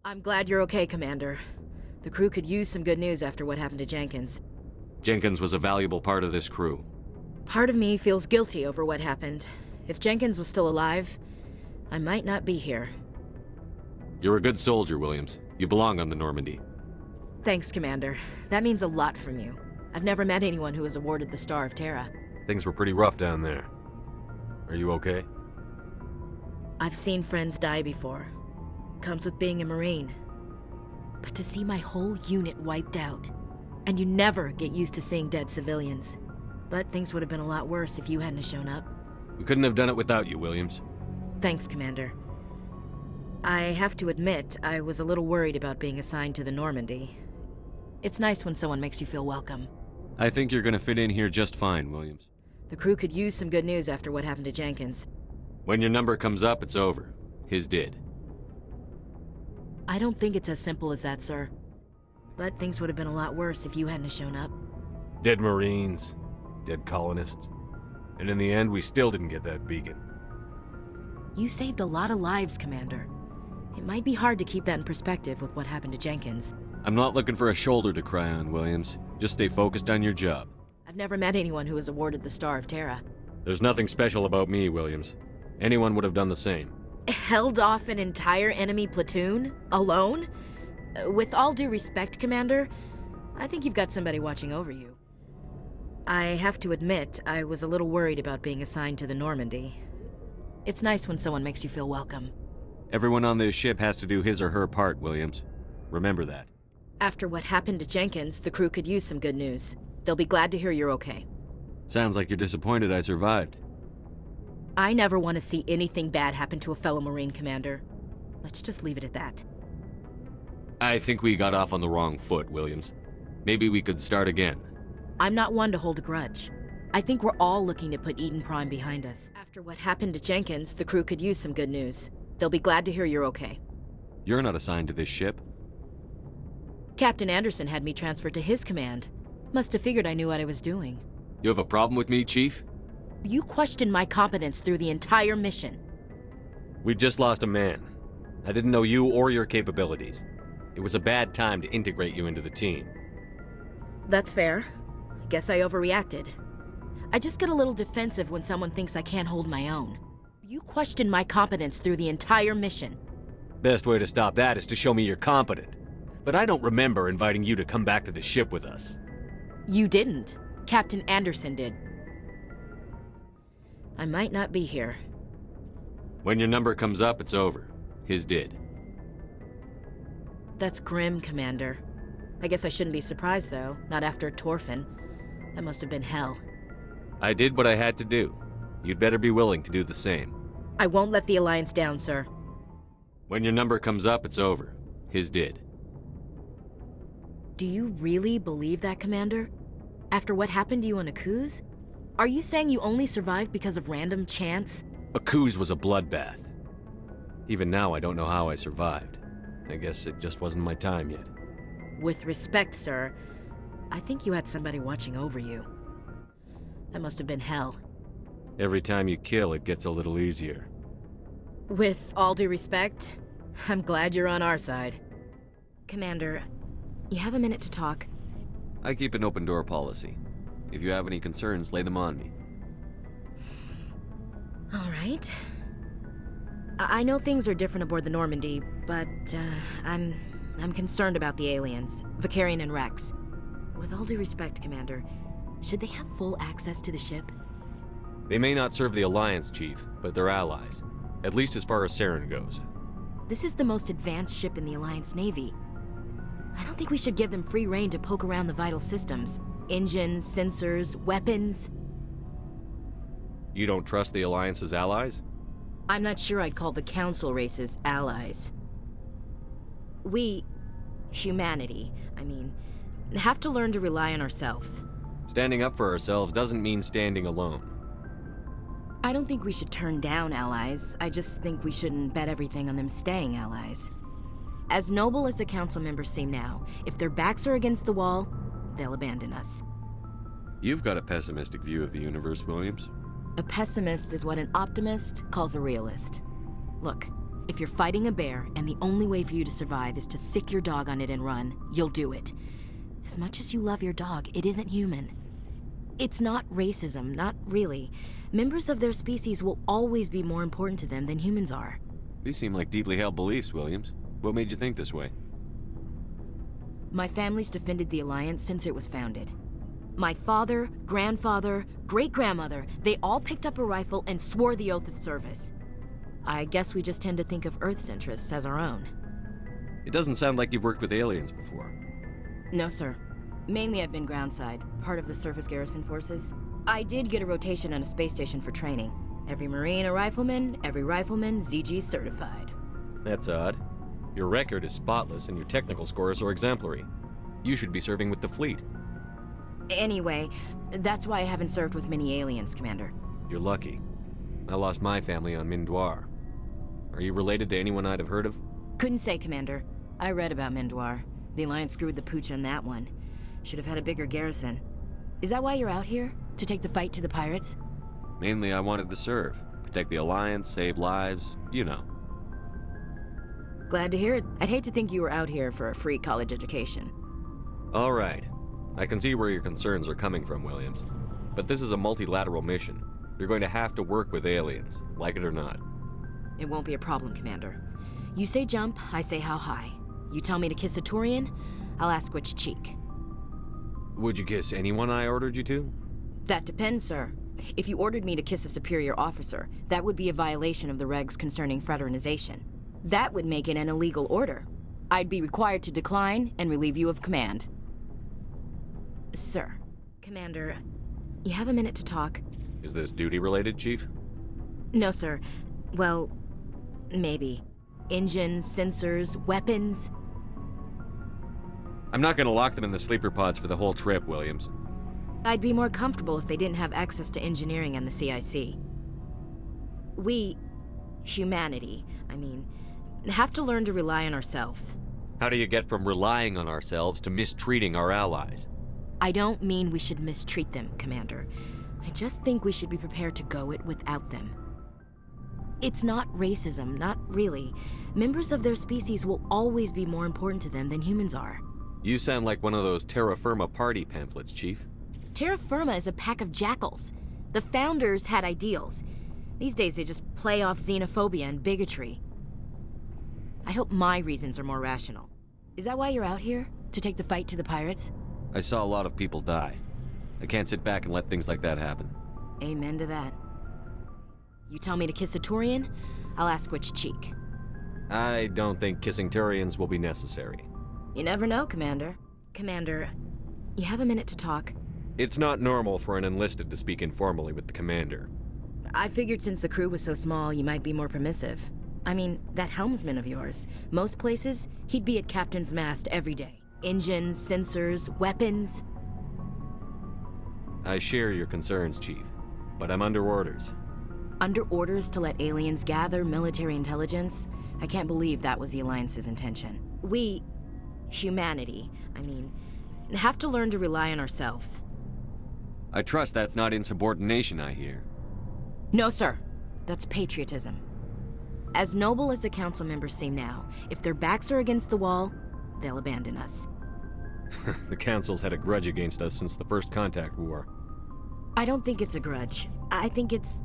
I'm glad you're okay, Commander. The crew could use some good news after what happened to Jenkins. Jenkins was a valuable part of this crew. Part of me feels guilty over what happened. If Jenkins was still alive, I might not be here. You're a good soldier, Williams. You belong on the Normandy. Thanks, Commander. That means a lot from you. I've never met anyone who was awarded the Star of Terra. Things were pretty rough down there. Are you okay? I've seen friends die before. Comes with being a Marine. But to see my whole unit wiped out, and you never get used to seeing dead civilians. But things would have been a lot worse if you hadn't shown up. We couldn't have done it without you, Williams. Thanks, Commander. I have to admit, I was a little worried about being assigned to the Normandy. It's nice when someone makes you feel welcome. I think you're gonna fit in here just fine, Williams. The crew could use some good news after what happened to Jenkins. When your number comes up, it's over. His did. I don't think it's as simple as that, sir. But things would have been a lot worse if you hadn't shown up. Dead Marines, dead colonists. And in the end, we still didn't get that beacon. You saved a lot of lives, Commander. It might be hard to keep that in perspective with what happened to Jenkins. I'm not looking for a shoulder to cry on, Williams. Just stay focused on your job. I've never met anyone who was awarded the Star of Terra. There's nothing special about me, Williams. Anyone would have done the same. Held off an entire enemy platoon? Alone? With all due respect, Commander, I think you've got somebody watching over you. I have to admit, I was a little worried about being assigned to the Normandy. It's nice when someone makes you feel welcome. Everyone on this ship has to do his or her part, Williams. Remember that. After what happened to Jenkins, the crew could use some good news. They'll be glad to hear you're okay. Sounds like you're disappointed I survived. I never want to see anything bad happen to a fellow Marine, Commander. Let's just leave it at that. I think we got off on the wrong foot, Williams. Maybe we could start again. I'm not one to hold a grudge. I think we're all looking to put Eden Prime behind us. After what happened to Jenkins, the crew could use some good news. They'll be glad to hear you're okay. You're not assigned to this ship. Captain Anderson had me transferred to his command. Must have figured I knew what I was doing. You have a problem with me, Chief? You questioned my competence through the entire mission. We just lost a man. I didn't know you or your capabilities. It was a bad time to integrate you into the team. That's fair. Guess I overreacted. I just get a little defensive when someone thinks I can't hold my own. You questioned my competence through the entire mission. Best way to stop that is to show me you're competent. But I don't remember inviting you to come back to the ship with us. You didn't. Captain Anderson did. I might not be here. When your number comes up, it's over. His did. That's grim, Commander. I guess I shouldn't be surprised, though. Not after Torfin. That must have been hell. I did what I had to do. You'd better be willing to do the same. I won't let the Alliance down, sir. When your number comes up, it's over. His did. Do you really believe that, Commander? After what happened to you on Akuz? Are you saying you only survived because of random chance? Akuz was a bloodbath. Even now, I don't know how I survived. I guess it just wasn't my time yet. With respect, sir, I think you had somebody watching over you. That must have been hell. Every time you kill, it gets a little easier. With all due respect, I'm glad you're on our side. Commander, you have a minute to talk? I keep an open door policy. If you have any concerns, lay them on me. All right. I know things are different aboard the Normandy, but I'm concerned about the aliens, Vicarian and Rex. With all due respect, Commander, should they have full access to the ship? They may not serve the Alliance, Chief, but they're allies. At least as far as Saren goes. This is the most advanced ship in the Alliance Navy. I don't think we should give them free rein to poke around the vital systems. Engines, sensors, weapons. You don't trust the Alliance's allies? I'm not sure I'd call the Council races allies. We, humanity, I mean, have to learn to rely on ourselves. Standing up for ourselves doesn't mean standing alone. I don't think we should turn down allies. I just think we shouldn't bet everything on them staying allies. As noble as the Council members seem now, if their backs are against the wall, they'll abandon us. You've got a pessimistic view of the universe, Williams. A pessimist is what an optimist calls a realist. Look, If you're fighting a bear and the only way for you to survive is to sick your dog on it and run, you'll do it. As much as you love your dog, it isn't human. It's not racism, not really. Members of their species will always be more important to them than humans are. These seem like deeply held beliefs, Williams. What made you think this way? My family's defended the Alliance since it was founded. My father, grandfather, great-grandmother, they all picked up a rifle and swore the oath of service. I guess we just tend to think of Earth's interests as our own. It doesn't sound like you've worked with aliens before. No, sir. Mainly I've been groundside, part of the surface garrison forces. I did get a rotation on a space station for training. Every Marine a rifleman, every rifleman ZG certified. That's odd. Your record is spotless and your technical scores are exemplary. You should be serving with the fleet. Anyway, that's why I haven't served with many aliens, Commander. You're lucky. I lost my family on Mindoir. Are you related to anyone I'd have heard of? Couldn't say, Commander. I read about Mindoir. The Alliance screwed the pooch on that one. Should have had a bigger garrison. Is that why you're out here? To take the fight to the pirates? Mainly, I wanted to serve. Protect the Alliance, save lives, you know. Glad to hear it. I'd hate to think you were out here for a free college education. All right. I can see where your concerns are coming from, Williams. But this is a multilateral mission. You're going to have to work with aliens, like it or not. It won't be a problem, Commander. You say jump, I say how high. You tell me to kiss a Turian, I'll ask which cheek. Would you kiss anyone I ordered you to? That depends, sir. If you ordered me to kiss a superior officer, that would be a violation of the regs concerning fraternization. That would make it an illegal order. I'd be required to decline and relieve you of command. Sir. Commander, you have a minute to talk? Is this duty-related, Chief? No, sir. Well, maybe. Engines, sensors, weapons. I'm not gonna lock them in the sleeper pods for the whole trip, Williams. I'd be more comfortable if they didn't have access to engineering and the CIC. We, humanity, have to learn to rely on ourselves. How do you get from relying on ourselves to mistreating our allies? I don't mean we should mistreat them, Commander. I just think we should be prepared to go it without them. It's not racism, not really. Members of their species will always be more important to them than humans are. You sound like one of those Terra Firma party pamphlets, Chief. Terra Firma is a pack of jackals. The founders had ideals. These days they just play off xenophobia and bigotry. I hope my reasons are more rational. Is that why you're out here? To take the fight to the pirates? I saw a lot of people die. I can't sit back and let things like that happen. Amen to that. You tell me to kiss a Turian, I'll ask which cheek. I don't think kissing Turians will be necessary. You never know, Commander. Commander, you have a minute to talk? It's not normal for an enlisted to speak informally with the commander. I figured since the crew was so small, you might be more permissive. I mean, that helmsman of yours. Most places, he'd be at captain's mast every day. Engines, sensors, weapons. I share your concerns, Chief, but I'm under orders. Under orders to let aliens gather military intelligence? I can't believe that was the Alliance's intention. We, humanity, have to learn to rely on ourselves. I trust that's not insubordination, I hear. No, sir. That's patriotism. As noble as the council members seem now, if their backs are against the wall, they'll abandon us. The council's had a grudge against us since the First Contact War. I don't think it's a grudge. I think it's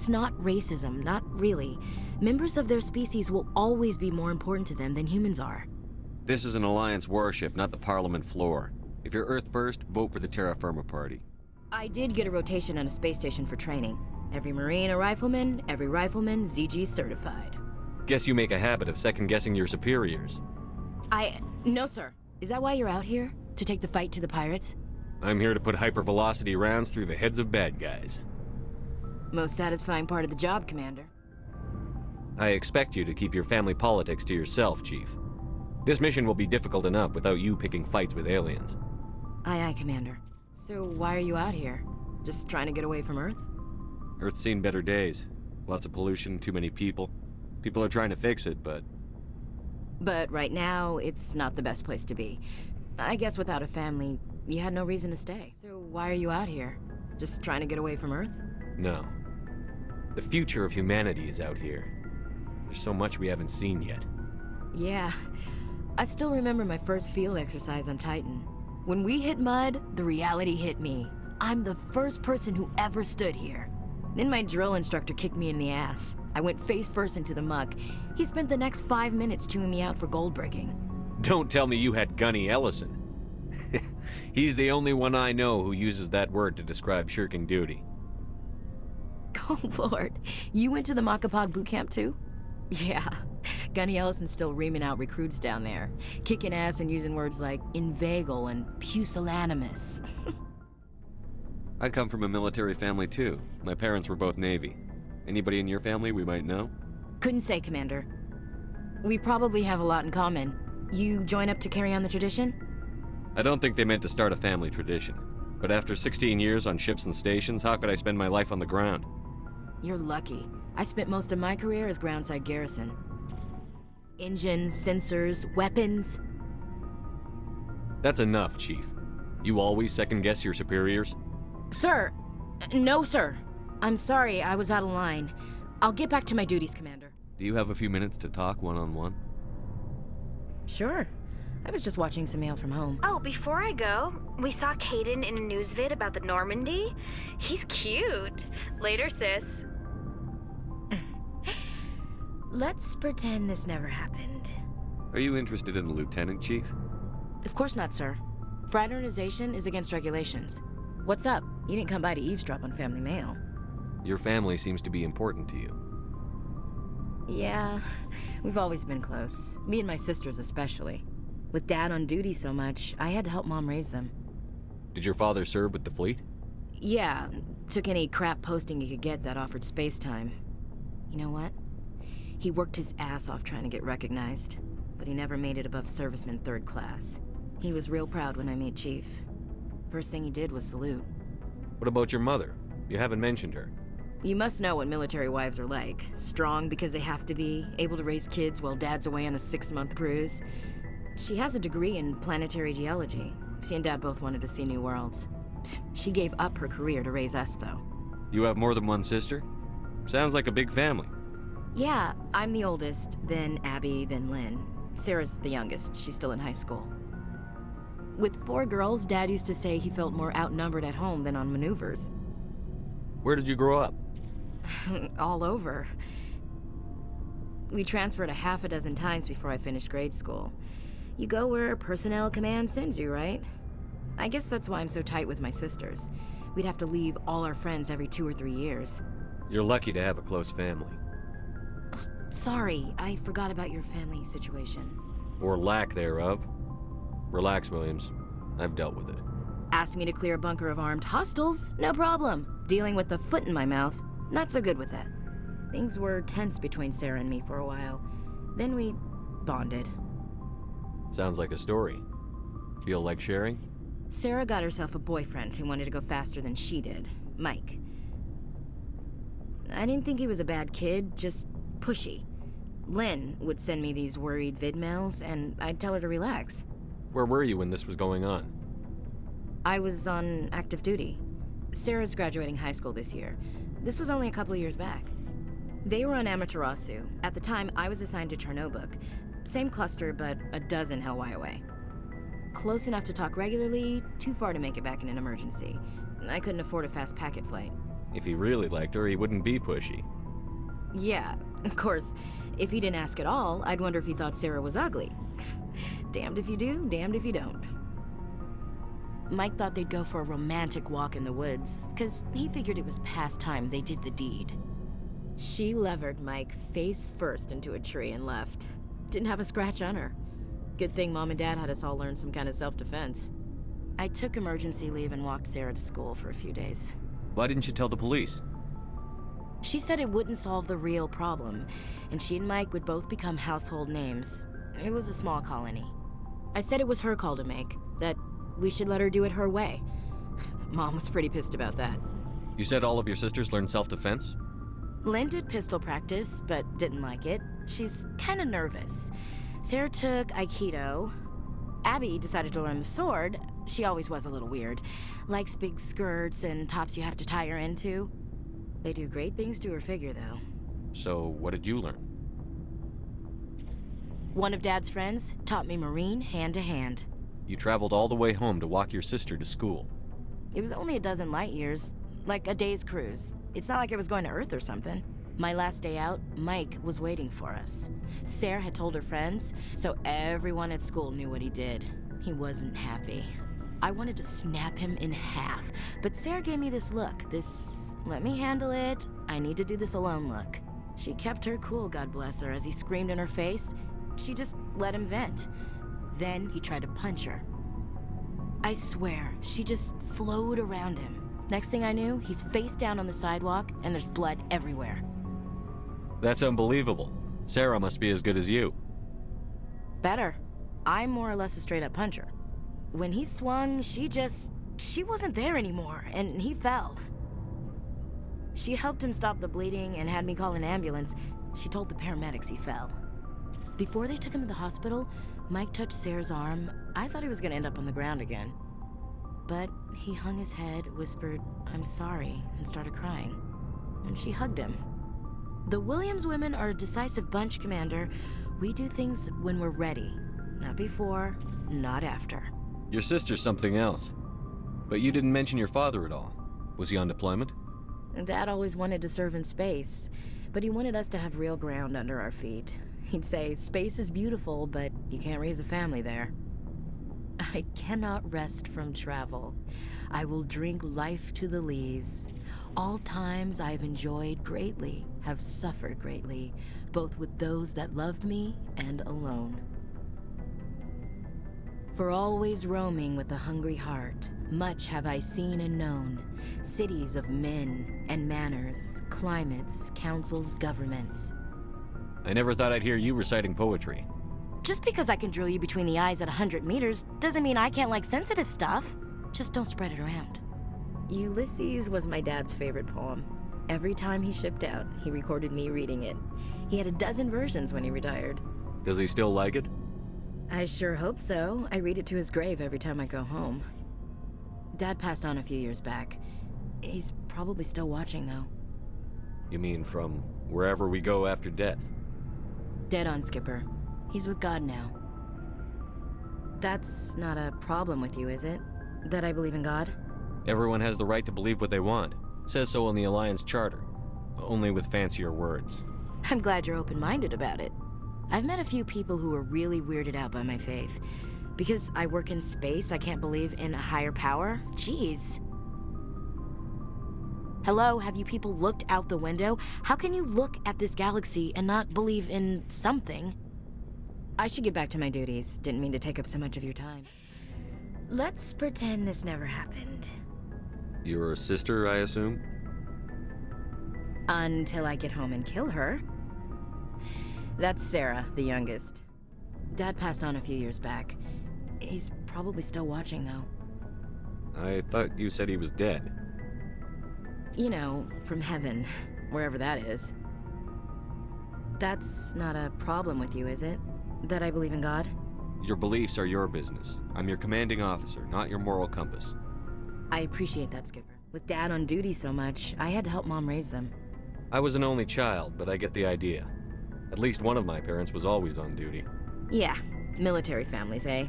not racism, not really. Members of their species will always be more important to them than humans are. This is an Alliance warship, not the Parliament floor. If you're Earth first, vote for the Terra Firma party. I did get a rotation on a space station for training. Every Marine a rifleman, every rifleman ZG certified. Guess you make a habit of second-guessing your superiors. No, sir. Is that why you're out here? To take the fight to the pirates? I'm here to put hypervelocity rounds through the heads of bad guys. Most satisfying part of the job, Commander. I expect you to keep your family politics to yourself, Chief. This mission will be difficult enough without you picking fights with aliens. Aye, aye, Commander. So why are you out here? Just trying to get away from Earth? Earth's seen better days. Lots of pollution, too many people. People are trying to fix it, but... But right now, it's not the best place to be. I guess without a family, you had no reason to stay. So why are you out here? Just trying to get away from Earth? No. The future of humanity is out here. There's so much we haven't seen yet. Yeah. I still remember my first field exercise on Titan. When we hit mud, the reality hit me. I'm the first person who ever stood here. Then my drill instructor kicked me in the ass. I went face first into the muck. He spent the next 5 minutes chewing me out for gold breaking. Don't tell me you had Gunny Ellison. He's the only one I know who uses that word to describe shirking duty. Oh, Lord. You went to the Makapog boot camp, too? Yeah. Gunny Ellison's still reaming out recruits down there, kicking ass and using words like inveigle and pusillanimous. I come from a military family, too. My parents were both Navy. Anybody in your family we might know? Couldn't say, Commander. We probably have a lot in common. You join up to carry on the tradition? I don't think they meant to start a family tradition. But after 16 years on ships and stations, how could I spend my life on the ground? You're lucky. I spent most of my career as groundside garrison. Engines, sensors, weapons. That's enough, Chief. You always second-guess your superiors? Sir! No, sir. I'm sorry, I was out of line. I'll get back to my duties, Commander. Do you have a few minutes to talk one-on-one? Sure. I was just watching some mail from home. Oh, before I go, we saw Caden in a news vid about the Normandy. He's cute. Later, sis. Let's pretend this never happened. Are you interested in the Lieutenant, Chief? Of course not, sir. Fraternization is against regulations. What's up? You didn't come by to eavesdrop on family mail. Your family seems to be important to you. Yeah, we've always been close. Me and my sisters especially. With Dad on duty so much, I had to help Mom raise them. Did your father serve with the fleet? Yeah, took any crap posting he could get that offered space time. You know what? He worked his ass off trying to get recognized, but he never made it above serviceman 3rd class. He was real proud when I made Chief. First thing he did was salute. What about your mother? You haven't mentioned her. You must know what military wives are like. Strong because they have to be, able to raise kids while Dad's away on a 6-month cruise. She has a degree in planetary geology. She and Dad both wanted to see new worlds. She gave up her career to raise us, though. You have more than one sister? Sounds like a big family. Yeah, I'm the oldest, then Abby, then Lynn. Sarah's the youngest. She's still in high school. With 4 girls, Dad used to say he felt more outnumbered at home than on maneuvers. Where did you grow up? All over. We transferred a half a dozen times before I finished grade school. You go where personnel command sends you, right? I guess that's why I'm so tight with my sisters. We'd have to leave all our friends every 2 or 3 years. You're lucky to have a close family. Sorry, I forgot about your family situation. Or lack thereof. Relax, Williams. I've dealt with it. Asked me to clear a bunker of armed hostiles? No problem. Dealing with the foot in my mouth? Not so good with that. Things were tense between Sarah and me for a while. Then we bonded. Sounds like a story. Feel like sharing? Sarah got herself a boyfriend who wanted to go faster than she did, Mike. I didn't think he was a bad kid, just pushy. Lynn would send me these worried vid mails, and I'd tell her to relax. Where were you when this was going on? I was on active duty. Sarah's graduating high school this year. This was only a couple of years back. They were on Amaterasu. At the time, I was assigned to Chernobog. Same cluster, but a dozen LY away. Close enough to talk regularly, too far to make it back in an emergency. I couldn't afford a fast packet flight. If he really liked her, he wouldn't be pushy. Yeah, of course. If he didn't ask at all, I'd wonder if he thought Sarah was ugly. Damned if you do, damned if you don't. Mike thought they'd go for a romantic walk in the woods, because he figured it was past time they did the deed. She levered Mike face first into a tree and left. Didn't have a scratch on her. Good thing Mom and Dad had us all learn some kind of self-defense. I took emergency leave and walked Sarah to school for a few days. Why didn't you tell the police? She said it wouldn't solve the real problem, and she and Mike would both become household names. It was a small colony. I said it was her call to make, that we should let her do it her way. Mom was pretty pissed about that. You said all of your sisters learned self-defense? Lynn did pistol practice, but didn't like it. She's kind of nervous. Sarah took Aikido. Abby decided to learn the sword. She always was a little weird. Likes big skirts and tops you have to tie her into. They do great things to her figure, though. So, what did you learn? One of Dad's friends taught me Marine hand to hand. You traveled all the way home to walk your sister to school. It was only a dozen light years, like a day's cruise. It's not like I was going to Earth or something. My last day out, Mike was waiting for us. Sarah had told her friends, so everyone at school knew what he did. He wasn't happy. I wanted to snap him in half, but Sarah gave me this look, this let me handle it, I need to do this alone look. She kept her cool, God bless her, as he screamed in her face. She just let him vent. Then he tried to punch her. I swear, she just flowed around him. Next thing I knew, he's face down on the sidewalk and there's blood everywhere. That's unbelievable. Sarah must be as good as you. Better. I'm more or less a straight-up puncher. When he swung, she wasn't there anymore, and he fell. She helped him stop the bleeding and had me call an ambulance. She told the paramedics he fell. Before they took him to the hospital, Mike touched Sarah's arm. I thought he was gonna end up on the ground again. But he hung his head, whispered, "I'm sorry," and started crying. And she hugged him. The Williams women are a decisive bunch, Commander. We do things when we're ready. Not before, not after. Your sister's something else. But you didn't mention your father at all. Was he on deployment? Dad always wanted to serve in space, but he wanted us to have real ground under our feet. He'd say, space is beautiful, but you can't raise a family there. I cannot rest from travel. I will drink life to the lees. All times I've enjoyed greatly, have suffered greatly, both with those that loved me and alone. For always roaming with a hungry heart, much have I seen and known, cities of men and manners, climates, councils, governments. I never thought I'd hear you reciting poetry. Just because I can drill you between the eyes at 100 meters doesn't mean I can't like sensitive stuff. Just don't spread it around. Ulysses was my dad's favorite poem. Every time he shipped out, he recorded me reading it. He had a dozen versions when he retired. Does he still like it? I sure hope so. I read it to his grave every time I go home. Dad passed on a few years back. He's probably still watching, though. You mean from wherever we go after death? Dead on, Skipper. He's with God now. That's not a problem with you, is it? That I believe in God? Everyone has the right to believe what they want. Says so in the Alliance Charter. Only with fancier words. I'm glad you're open-minded about it. I've met a few people who are really weirded out by my faith. Because I work in space, I can't believe in a higher power? Jeez. Hello, have you people looked out the window? How can you look at this galaxy and not believe in something? I should get back to my duties. Didn't mean to take up so much of your time. Let's pretend this never happened. Your sister, I assume? Until I get home and kill her. That's Sarah, the youngest. Dad passed on a few years back. He's probably still watching, though. I thought you said he was dead. You know, from heaven, wherever that is. That's not a problem with you, is it? That I believe in God? Your beliefs are your business. I'm your commanding officer, not your moral compass. I appreciate that, Skipper. With Dad on duty so much, I had to help Mom raise them. I was an only child, but I get the idea. At least one of my parents was always on duty. Yeah, military families, eh?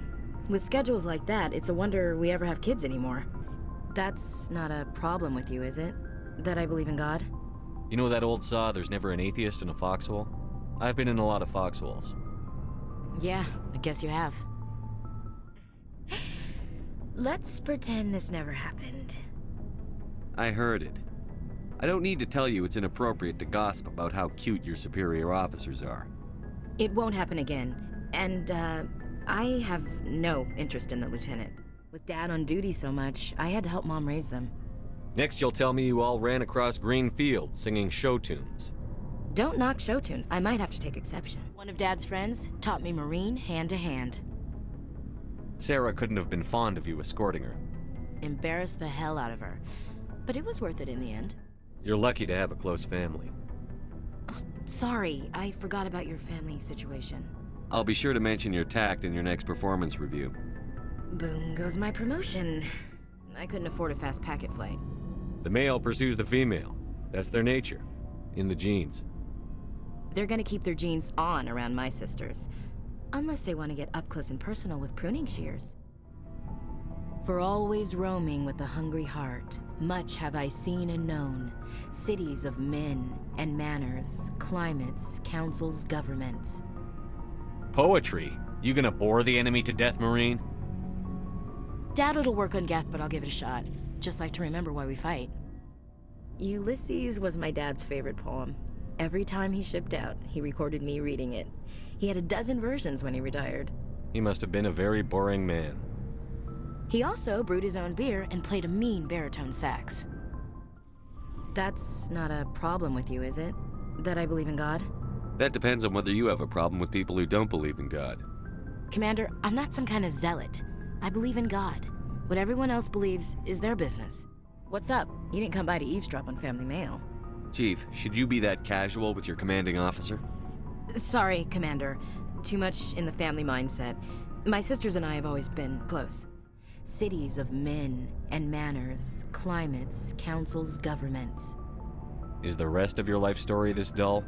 With schedules like that, it's a wonder we ever have kids anymore. That's not a problem with you, is it? That I believe in God? You know that old saw, there's never an atheist in a foxhole? I've been in a lot of foxholes. Yeah, I guess you have. Let's pretend this never happened. I heard it. I don't need to tell you it's inappropriate to gossip about how cute your superior officers are. It won't happen again. And, I have no interest in the lieutenant. With Dad on duty so much, I had to help Mom raise them. Next you'll tell me you all ran across green fields singing show tunes. Don't knock show tunes. I might have to take exception. One of Dad's friends taught me Marine hand to hand. Sarah couldn't have been fond of you escorting her. Embarrassed the hell out of her. But it was worth it in the end. You're lucky to have a close family. Oh, sorry, I forgot about your family situation. I'll be sure to mention your tact in your next performance review. Boom goes my promotion. I couldn't afford a fast packet flight. The male pursues the female. That's their nature. In the genes. They're gonna keep their genes on around my sisters. Unless they want to get up close and personal with pruning shears. For always roaming with a hungry heart, much have I seen and known, cities of men and manners, climates, councils, governments. Poetry? You gonna bore the enemy to death, Marine? Doubt it'll work on Geth, but I'll give it a shot. Just like to remember why we fight. Ulysses was my dad's favorite poem. Every time he shipped out, he recorded me reading it. He had a dozen versions when he retired. He must have been a very boring man. He also brewed his own beer and played a mean baritone sax. That's not a problem with you, is it? That I believe in God? That depends on whether you have a problem with people who don't believe in God. Commander, I'm not some kind of zealot. I believe in God. What everyone else believes is their business. What's up? You didn't come by to eavesdrop on family mail. Chief, should you be that casual with your commanding officer? Sorry, Commander. Too much in the family mindset. My sisters and I have always been close. Cities of men and manners, climates, councils, governments. Is the rest of your life story this dull?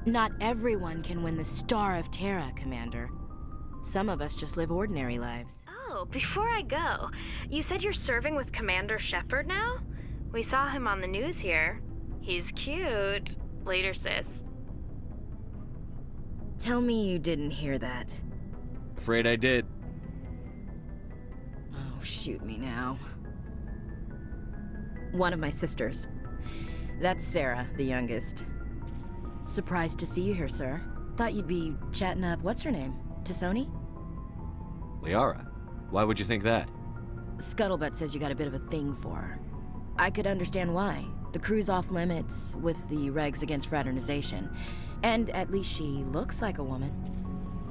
Not everyone can win the Star of Terra, Commander. Some of us just live ordinary lives. Oh, before I go, you said you're serving with Commander Shepard now? We saw him on the news here. He's cute. Later, sis. Tell me you didn't hear that. Afraid I did. Oh, shoot me now. One of my sisters. That's Sarah, the youngest. Surprised to see you here, sir. Thought you'd be chatting up what's her name? Tassoni? Liara, why would you think that? Scuttlebutt says you got a bit of a thing for her. I could understand why. The crew's off limits with the regs against fraternization. And at least she looks like a woman.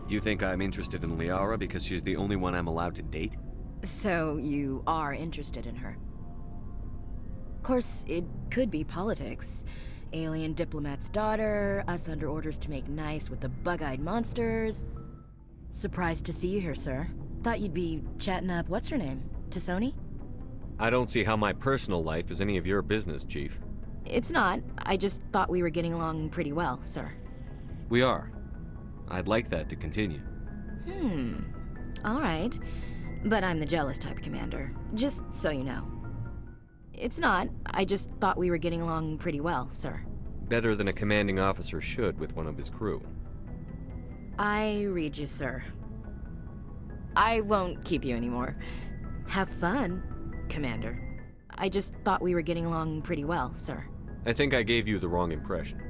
You think I'm interested in Liara because she's the only one I'm allowed to date? So you are interested in her. Of course, it could be politics. Alien diplomat's daughter, us under orders to make nice with the bug-eyed monsters. Surprised to see you here, sir. Thought you'd be chatting up what's her name? Tassoni? I don't see how my personal life is any of your business, Chief. It's not. I just thought we were getting along pretty well, sir. We are. I'd like that to continue. All right. But I'm the jealous type, Commander. Just so you know. It's not. I just thought we were getting along pretty well, sir. Better than a commanding officer should with one of his crew. I read you, sir. I won't keep you anymore. Have fun, Commander. I just thought we were getting along pretty well, sir. I think I gave you the wrong impression.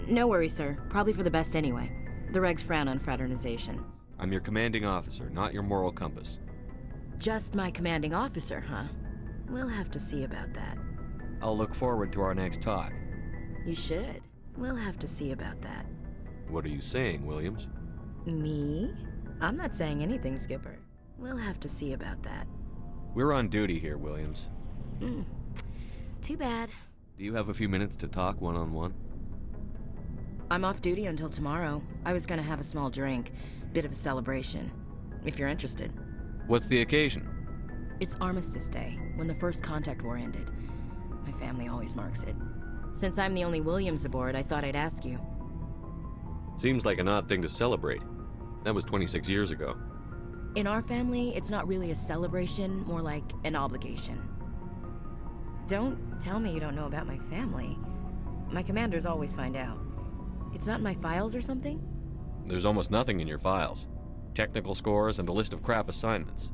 No worries, sir. Probably for the best anyway. The regs frown on fraternization. I'm your commanding officer, not your moral compass. Just my commanding officer, huh? We'll have to see about that. I'll look forward to our next talk. You should. We'll have to see about that. What are you saying, Williams? Me? I'm not saying anything, Skipper. We'll have to see about that. We're on duty here, Williams. Too bad. Do you have a few minutes to talk one-on-one? I'm off duty until tomorrow. I was gonna have a small drink. Bit of a celebration. If you're interested. What's the occasion? It's Armistice Day, when the first contact war ended. My family always marks it. Since I'm the only Williams aboard, I thought I'd ask you. Seems like an odd thing to celebrate. That was 26 years ago. In our family, it's not really a celebration, more like an obligation. Don't tell me you don't know about my family. My commanders always find out. It's not in my files or something? There's almost nothing in your files. Technical scores and a list of crap assignments.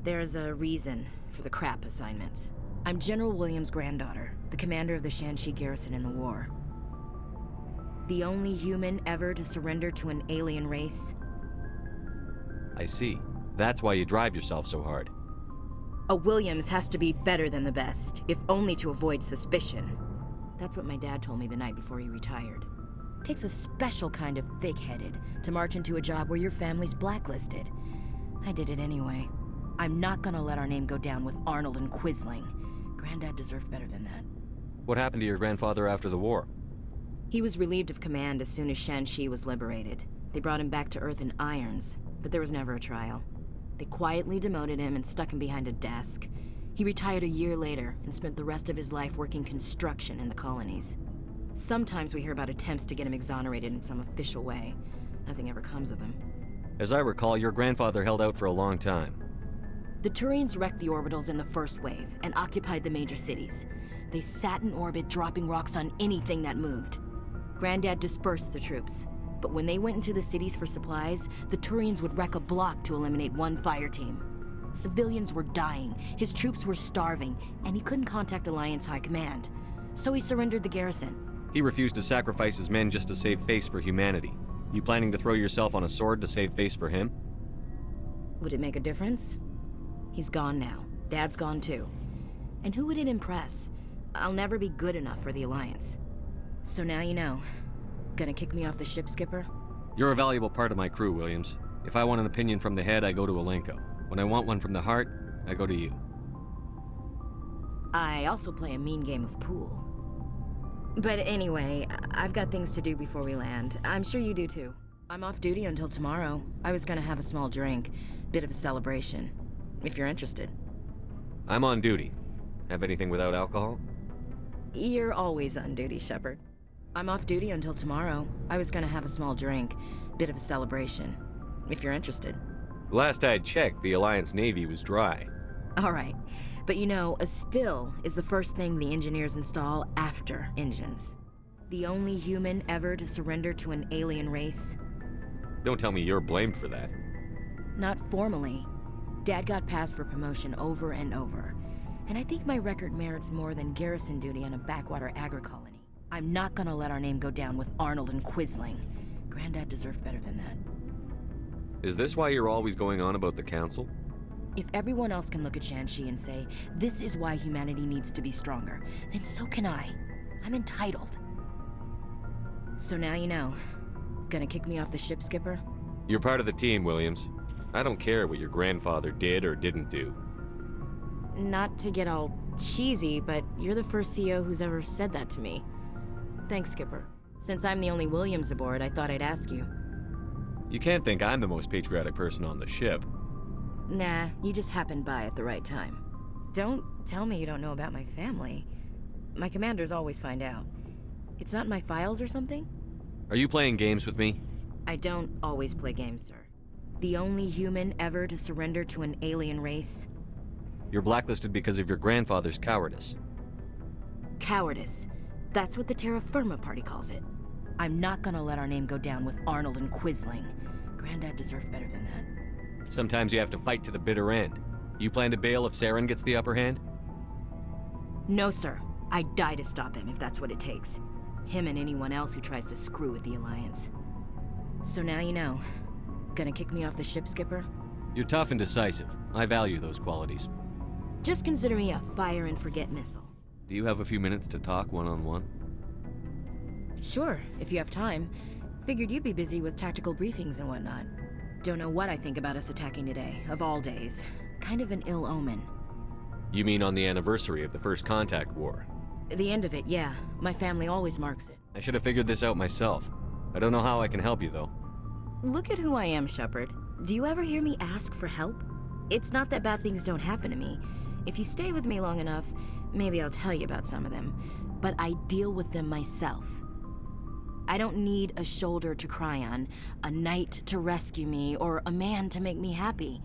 There's a reason for the crap assignments. I'm General Williams' granddaughter, the commander of the Shanxi garrison in the war. The only human ever to surrender to an alien race. I see. That's why you drive yourself so hard. A Williams has to be better than the best, if only to avoid suspicion. That's what my dad told me the night before he retired. Takes a special kind of thick-headed to march into a job where your family's blacklisted. I did it anyway. I'm not gonna let our name go down with Arnold and Quisling. Granddad deserved better than that. What happened to your grandfather after the war? He was relieved of command as soon as Shanxi was liberated. They brought him back to Earth in irons, but there was never a trial. They quietly demoted him and stuck him behind a desk. He retired a year later and spent the rest of his life working construction in the colonies. Sometimes we hear about attempts to get him exonerated in some official way. Nothing ever comes of them. As I recall, your grandfather held out for a long time. The Turians wrecked the orbitals in the first wave and occupied the major cities. They sat in orbit, dropping rocks on anything that moved. Granddad dispersed the troops, but when they went into the cities for supplies, the Turians would wreck a block to eliminate one fire team. Civilians were dying, his troops were starving, and he couldn't contact Alliance High Command. So he surrendered the garrison. He refused to sacrifice his men just to save face for humanity. You planning to throw yourself on a sword to save face for him? Would it make a difference? He's gone now. Dad's gone too. And who would it impress? I'll never be good enough for the Alliance. So now you know. Gonna kick me off the ship, Skipper? You're a valuable part of my crew, Williams. If I want an opinion from the head, I go to Alenko. When I want one from the heart, I go to you. I also play a mean game of pool. But anyway, I've got things to do before we land. I'm sure you do too. I'm off duty until tomorrow. I was gonna have a small drink. Bit of a celebration. If you're interested. I'm on duty. Have anything without alcohol? You're always on duty, Shepard. I'm off duty until tomorrow. I was gonna have a small drink. Bit of a celebration. If you're interested. Last I'd checked, the Alliance Navy was dry. Alright, but you know, a still is the first thing the engineers install after engines. The only human ever to surrender to an alien race. Don't tell me you're blamed for that. Not formally. Dad got passed for promotion over and over. And I think my record merits more than garrison duty on a backwater agri-colony. I'm not gonna let our name go down with Arnold and Quisling. Granddad deserved better than that. Is this why you're always going on about the Council? If everyone else can look at Shanxi and say, this is why humanity needs to be stronger, then so can I. I'm entitled. So now you know. Gonna kick me off the ship, Skipper? You're part of the team, Williams. I don't care what your grandfather did or didn't do. Not to get all cheesy, but you're the first CEO who's ever said that to me. Thanks, Skipper. Since I'm the only Williams aboard, I thought I'd ask you. You can't think I'm the most patriotic person on the ship. Nah, you just happened by at the right time. Don't tell me you don't know about my family. My commanders always find out. It's not in my files or something? Are you playing games with me? I don't always play games, sir. The only human ever to surrender to an alien race. You're blacklisted because of your grandfather's cowardice. Cowardice. That's what the Terra Firma Party calls it. I'm not gonna let our name go down with Arnold and Quisling. Granddad deserved better than that. Sometimes you have to fight to the bitter end. You plan to bail if Saren gets the upper hand? No, sir. I'd die to stop him if that's what it takes. Him and anyone else who tries to screw with the Alliance. So now you know. Gonna kick me off the ship, Skipper? You're tough and decisive. I value those qualities. Just consider me a fire-and-forget missile. Do you have a few minutes to talk one-on-one? Sure, if you have time. Figured you'd be busy with tactical briefings and whatnot. Don't know what I think about us attacking today, of all days. Kind of an ill omen. You mean on the anniversary of the First Contact War? The end of it, yeah. My family always marks it. I should have figured this out myself. I don't know how I can help you, though. Look at who I am, Shepard. Do you ever hear me ask for help? It's not that bad things don't happen to me. If you stay with me long enough, maybe I'll tell you about some of them. But I deal with them myself. I don't need a shoulder to cry on, a knight to rescue me, or a man to make me happy.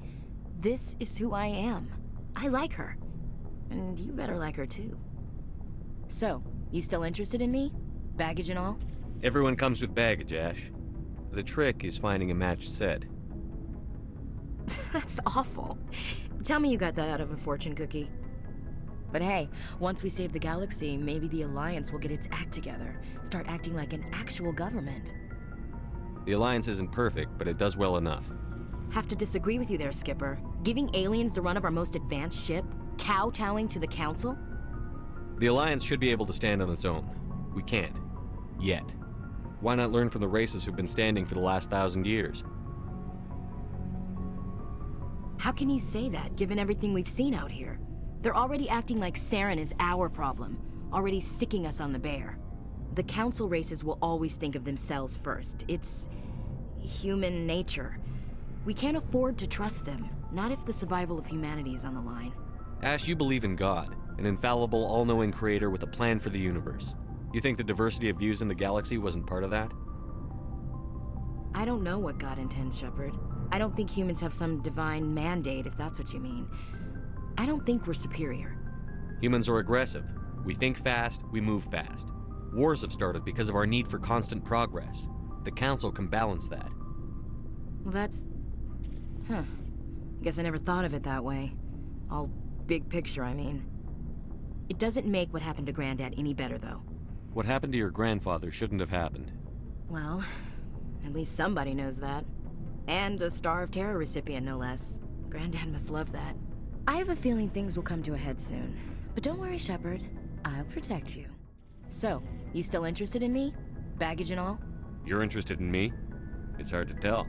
This is who I am. I like her. And you better like her too. So, you still interested in me? Baggage and all? Everyone comes with baggage, Ash. The trick is finding a matched set. That's awful. Tell me you got that out of a fortune cookie. But hey, once we save the galaxy, maybe the Alliance will get its act together. Start acting like an actual government. The Alliance isn't perfect, but it does well enough. Have to disagree with you there, Skipper. Giving aliens the run of our most advanced ship? Kowtowing to the Council? The Alliance should be able to stand on its own. We can't. Yet. Why not learn from the races who've been standing for the last 1,000 years? How can you say that, given everything we've seen out here? They're already acting like Saren is our problem, already sicking us on the bear. The Council races will always think of themselves first. It's human nature. We can't afford to trust them, not if the survival of humanity is on the line. Ash, you believe in God, an infallible, all-knowing creator with a plan for the universe. You think the diversity of views in the galaxy wasn't part of that? I don't know what God intends, Shepard. I don't think humans have some divine mandate, if that's what you mean. I don't think we're superior. Humans are aggressive. We think fast, we move fast. Wars have started because of our need for constant progress. The Council can balance that. Well, that's... Huh. Guess I never thought of it that way. All big picture, I mean. It doesn't make what happened to Granddad any better, though. What happened to your grandfather shouldn't have happened. Well, at least somebody knows that. And a Star of Terror recipient, no less. Granddad must love that. I have a feeling things will come to a head soon. But don't worry, Shepard. I'll protect you. So, you still interested in me? Baggage and all? You're interested in me? It's hard to tell.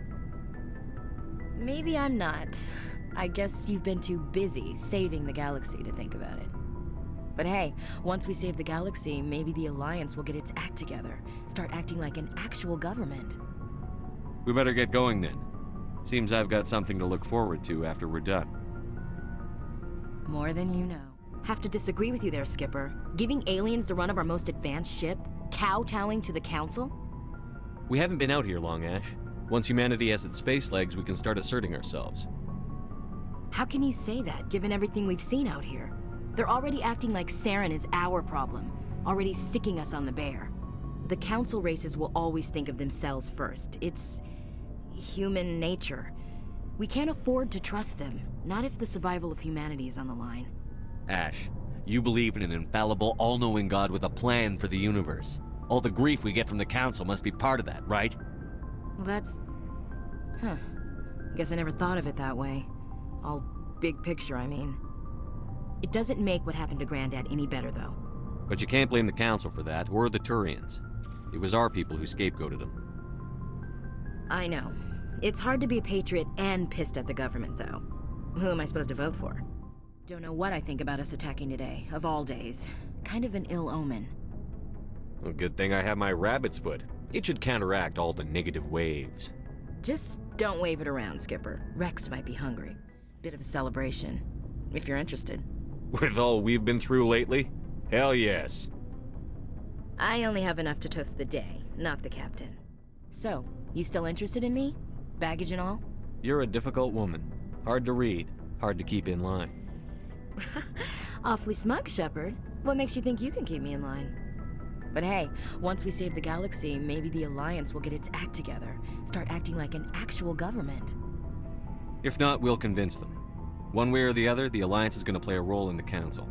Maybe I'm not. I guess you've been too busy saving the galaxy to think about it. But hey, once we save the galaxy, maybe the Alliance will get its act together. Start acting like an actual government. We better get going then. Seems I've got something to look forward to after we're done. More than you know. Have to disagree with you there, Skipper. Giving aliens the run of our most advanced ship? Kowtowing to the Council? We haven't been out here long, Ash. Once humanity has its space legs, we can start asserting ourselves. How can you say that, given everything we've seen out here? They're already acting like Saren is our problem, already sicking us on the bear. The Council races will always think of themselves first. It's human nature. We can't afford to trust them, not if the survival of humanity is on the line. Ash, you believe in an infallible, all-knowing God with a plan for the universe. All the grief we get from the Council must be part of that, right? Well, that's... Huh. Guess I never thought of it that way. All big picture, I mean. It doesn't make what happened to Granddad any better, though. But you can't blame the Council for that, or the Turians. It was our people who scapegoated him. I know. It's hard to be a patriot and pissed at the government, though. Who am I supposed to vote for? Don't know what I think about us attacking today, of all days. Kind of an ill omen. Well, good thing I have my rabbit's foot. It should counteract all the negative waves. Just don't wave it around, Skipper. Rex might be hungry. Bit of a celebration, if you're interested. With all we've been through lately? Hell yes. I only have enough to toast the day, not the captain. So, you still interested in me? Baggage and all? You're a difficult woman. Hard to read, hard to keep in line. Awfully smug, Shepard. What makes you think you can keep me in line? But hey, once we save the galaxy, maybe the Alliance will get its act together. Start acting like an actual government. If not, we'll convince them. One way or the other, the Alliance is going to play a role in the Council.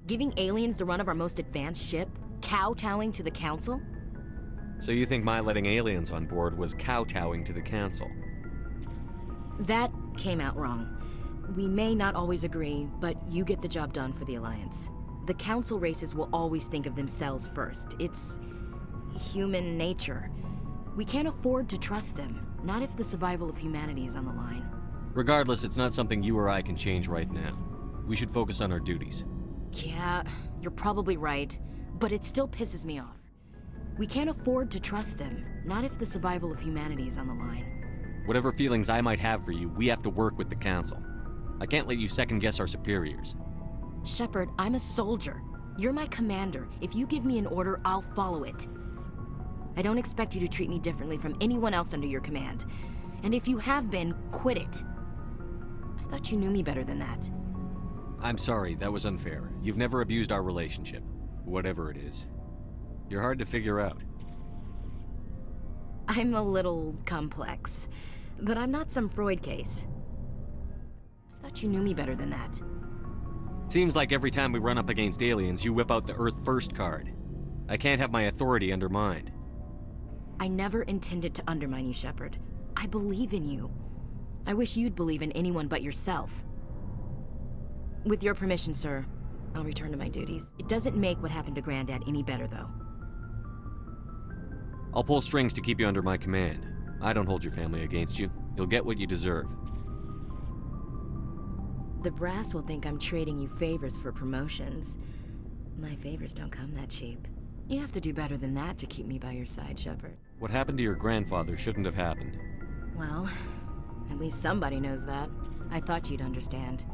Giving aliens the run of our most advanced ship? Kowtowing to the Council? So you think my letting aliens on board was kowtowing to the Council? That came out wrong. We may not always agree, but you get the job done for the Alliance. The Council races will always think of themselves first. It's human nature. We can't afford to trust them, not if the survival of humanity is on the line. Regardless, it's not something you or I can change right now. We should focus on our duties. Yeah, you're probably right, but it still pisses me off. We can't afford to trust them, not if the survival of humanity is on the line. Whatever feelings I might have for you, we have to work with the Council. I can't let you second-guess our superiors. Shepard, I'm a soldier. You're my commander. If you give me an order, I'll follow it. I don't expect you to treat me differently from anyone else under your command. And if you have been, quit it. I thought you knew me better than that. I'm sorry, that was unfair. You've never abused our relationship, whatever it is. You're hard to figure out. I'm a little complex, but I'm not some Freud case. I thought you knew me better than that. Seems like every time we run up against aliens, you whip out the Earth First card. I can't have my authority undermined. I never intended to undermine you, Shepard. I believe in you. I wish you'd believe in anyone but yourself. With your permission, sir, I'll return to my duties. It doesn't make what happened to Granddad any better, though. I'll pull strings to keep you under my command. I don't hold your family against you. You'll get what you deserve. The brass will think I'm trading you favors for promotions. My favors don't come that cheap. You have to do better than that to keep me by your side, Shepard. What happened to your grandfather shouldn't have happened. Well, at least somebody knows that. I thought you'd understand.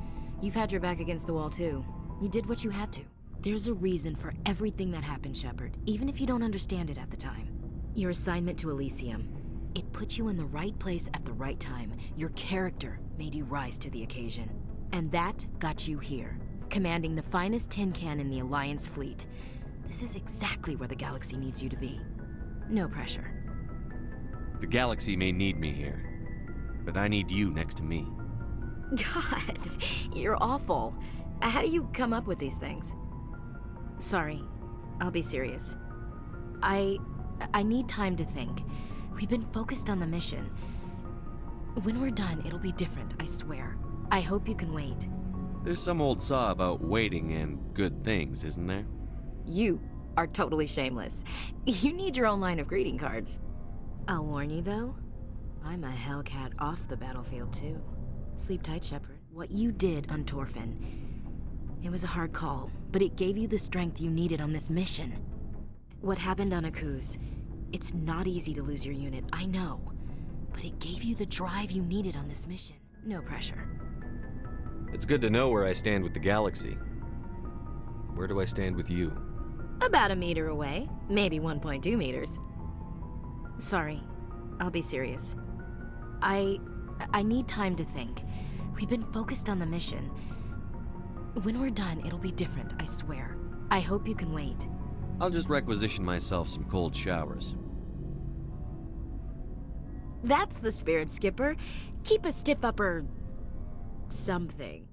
You've had your back against the wall, too. You did what you had to. There's a reason for everything that happened, Shepard, even if you don't understand it at the time. Your assignment to Elysium, it put you in the right place at the right time. Your character made you rise to the occasion. And that got you here, commanding the finest tin can in the Alliance fleet. This is exactly where the galaxy needs you to be. No pressure. The galaxy may need me here, but I need you next to me. God, you're awful. How do you come up with these things? Sorry, I'll be serious. I need time to think. We've been focused on the mission. When we're done, it'll be different, I swear. I hope you can wait. There's some old saw about waiting and good things, isn't there? You are totally shameless. You need your own line of greeting cards. I'll warn you, though. I'm a Hellcat off the battlefield, too. Sleep tight, Shepard. What you did on Torfin, it was a hard call, but it gave you the strength you needed on this mission. What happened on Akuz, it's not easy to lose your unit, I know. But it gave you the drive you needed on this mission. No pressure. It's good to know where I stand with the galaxy. Where do I stand with you? About a meter away, maybe 1.2 meters. Sorry, I'll be serious. I need time to think. We've been focused on the mission. When we're done, it'll be different, I swear. I hope you can wait. I'll just requisition myself some cold showers. That's the spirit, Skipper. Keep a stiff upper... something.